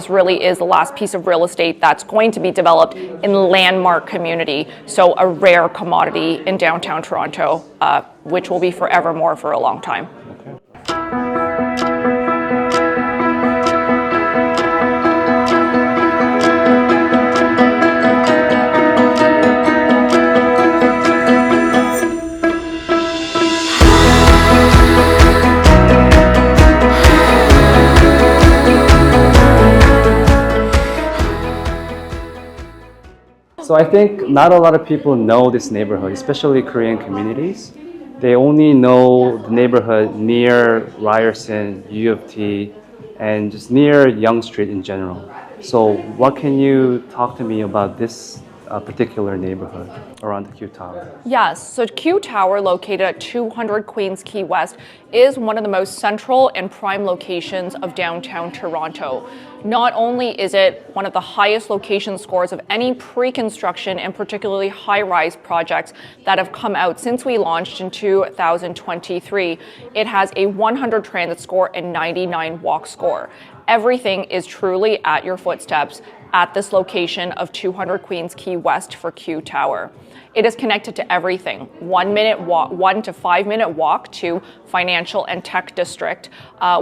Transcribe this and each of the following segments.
This really is the last piece of real estate that's going to be developed in Landmark community, so a rare commodity in downtown Toronto, which will be forevermore for a long time. So I think not a lot of people know this neighborhood, especially Korean communities. They only know the neighborhood near Ryerson, U of T, and just near Yonge Street in general. So what can you talk to me about this particular neighborhood around the Q Tower? Yes, so Q Tower, located at 200 Queens Quay West, is one of the most central and prime locations of downtown Toronto. Not only is it one of the highest location scores of any pre-construction and particularly high-rise projects that have come out since we launched in 2023, it has a 100 transit score and 99 walk score. Everything is truly at your footsteps at this location of 200 Queens Quay West for Q Tower. It is connected to everything. 1 to 5 minute walk to Financial and Tech District,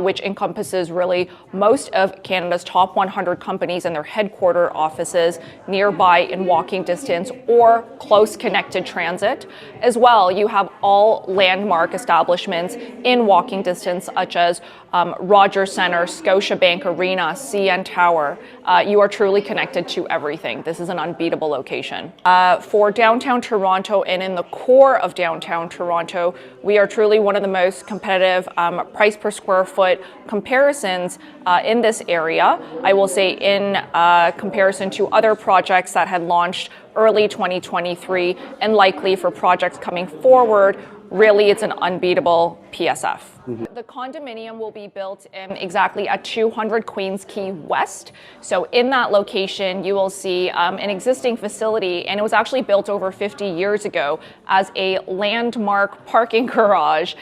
which encompasses really most of Canada's top 100 companies and their headquarter offices nearby in walking distance or close connected transit. As well, you have all landmark establishments in walking distance, such as Rogers Centre, Scotiabank Arena, CN Tower. You are truly connected to everything. This is an unbeatable location. For downtown Toronto and in the core of downtown Toronto, we are truly one of the most competitive price per square foot comparisons in this area. I will say in comparison to other projects that had launched early 2023 and likely for projects coming forward, really it's an unbeatable PSF. The condominium will be built exactly at 200 Queens Quay West. So in that location, you will see an existing facility, and it was actually built over 50 years ago as a landmark parking garage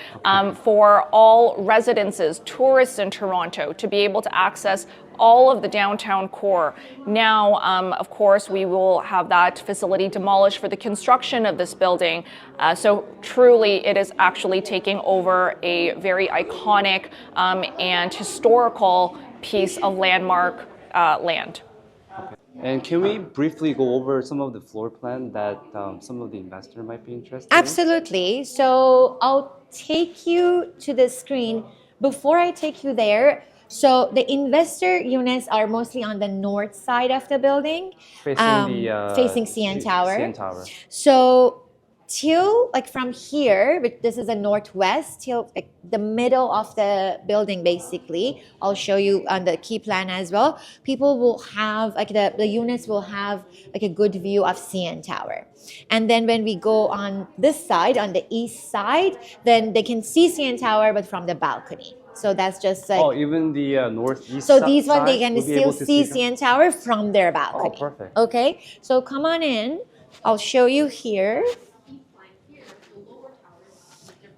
for all residences, tourists in Toronto to be able to access all of the downtown core. Now, of course, we will have that facility demolished for the construction of this building. So truly, it is actually taking over a very iconic and historical piece of landmark land. And can we briefly go over some of the floor plan that some of the investors might be interested in? Absolutely. So I'll take you to the screen. Before I take you there, so the investor units are mostly on the north side of the building, facing CN Tower. CN Tower. So till like from here, but this is the northwest, till like the middle of the building basically. I'll show you on the key plan as well. People will have like the units will have like a good view of CN Tower. And then when we go on this side, on the east side, then they can see CN Tower but from the balcony. So that's just like even the northeast. So these one they can still see CN Tower from their balcony. Oh, perfect. Okay, so come on in. I'll show you here.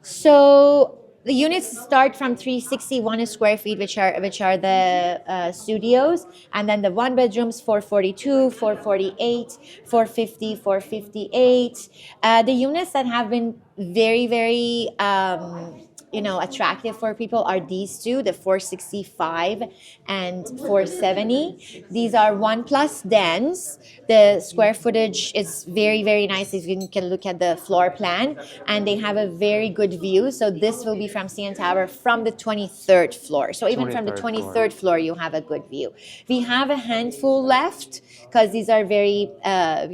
So the units start from 361 square feet, which are the studios, and then the one bedrooms 442, 448, 450, 458. The units that have been very attractive for people are these two, the 465 and 470. These are 1+ dens. The square footage is very nice. You can look at the floor plan, and they have a very good view. So this will be from CN Tower from the 23rd floor. So even from the 23rd floor, you have a good view. We have a handful left because these are very, they're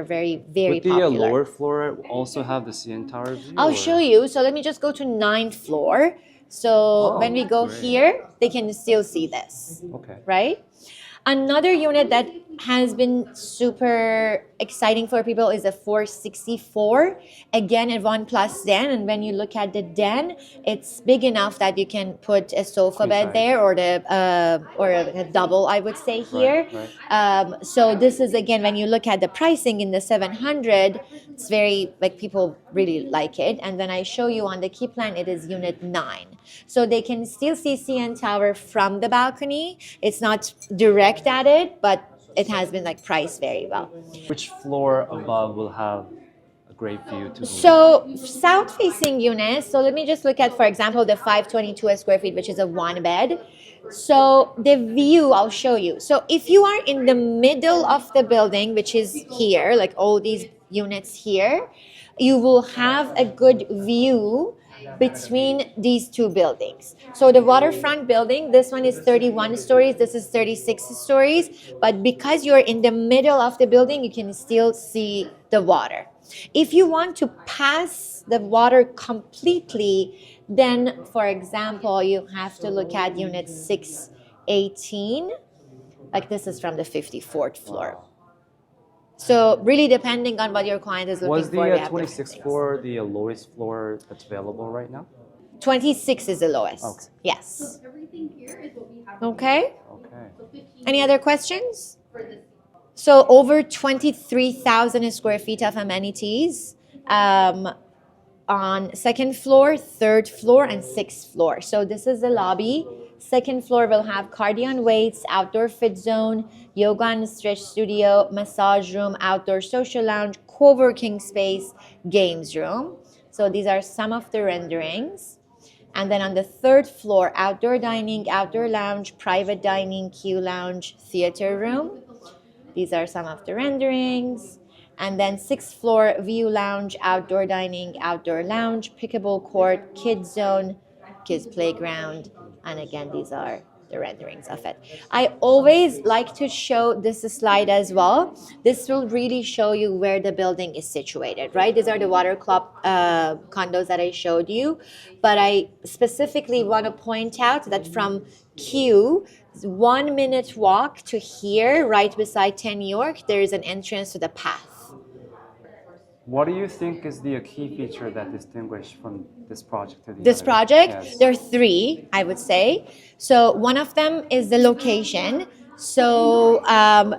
very popular. Would the lower floor also have the CN Tower view? I'll show you. So let me just go to 9th floor. So when we go here, they can still see this. Okay. Right? Another unit that has been super exciting for people is a 464. Again, a 1+ den. And when you look at the den, it's big enough that you can put a sofa bed there or a double, I would say here. Right. So this is, again, when you look at the pricing in the 700, it's very, like, people really like it. And when I show you on the key plan, it is unit 9. So they can still see CN Tower from the balcony. It's not direct at it, but it has been like priced very well. Which floor above will have a great view to the So south-facing units. So let me just look at, for example, the 522 square feet, which is a one bed. So the view, I'll show you. So if you are in the middle of the building, which is here, like all these units here, you will have a good view between these two buildings. So the waterfront building, this one is 31 stories, this is 36 stories, but because you're in the middle of the building, you can still see the water. If you want to pass the water completely, then for example, you have to look at unit 618. Like this is from the 54th floor. So really depending on what your client is looking Was for. the 26th floor the lowest floor that's available right now? 26 is the lowest. Okay. Yes. Everything here is what we have. Okay. Okay. So 15 Any other questions? for this. So over 23,000 square feet of amenities on second floor, third floor, and sixth floor. So this is the lobby. Second floor will have cardio and weights, outdoor fit zone, yoga and stretch studio, massage room, outdoor social lounge, co-working space, games room. So these are some of the renderings. And then on the third floor, outdoor dining, outdoor lounge, private dining, Q lounge, theater room. These are some of the renderings. And then sixth floor, view lounge, outdoor dining, outdoor lounge, pickleball court, kids zone, kids playground. And again, these are the renderings of it. I always like to show this slide as well. This will really show you where the building is situated, right? These are the water club condos that I showed you. But I specifically want to point out that from Q, 1 minute walk to here, right beside 10 York, there is an entrance to the path. What do you think is the key feature that distinguishes from this project to the This others? project, Yes. there are three, I would say. So one of them is the location. So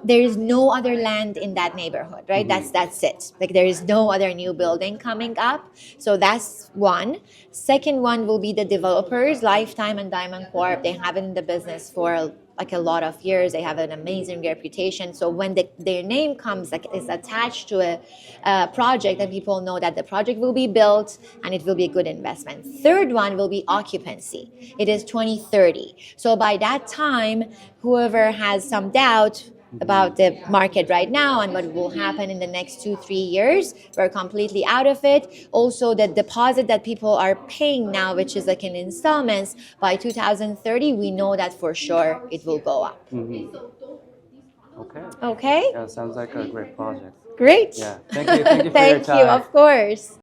there is no other land in that neighborhood, right? That's it. Like there is no other new building coming up. So that's one. Second one will be the developers, Lifetime and Diamond Corp. They have been in the business for like a lot of years. They have an amazing reputation. So when their name comes, like is attached to a project, then people know that the project will be built and it will be a good investment. Third one will be occupancy. It is 2030. So by that time, whoever has some doubt about the market right now and what will happen in the next 2-3 years, we're completely out of it. Also, the deposit that people are paying now, which is like in installments, by 2030, we know that for sure it will go up. Okay. Okay, Yeah, sounds like a great project. great. Yeah. Thank you. Thank you for your Thank time. you, of course.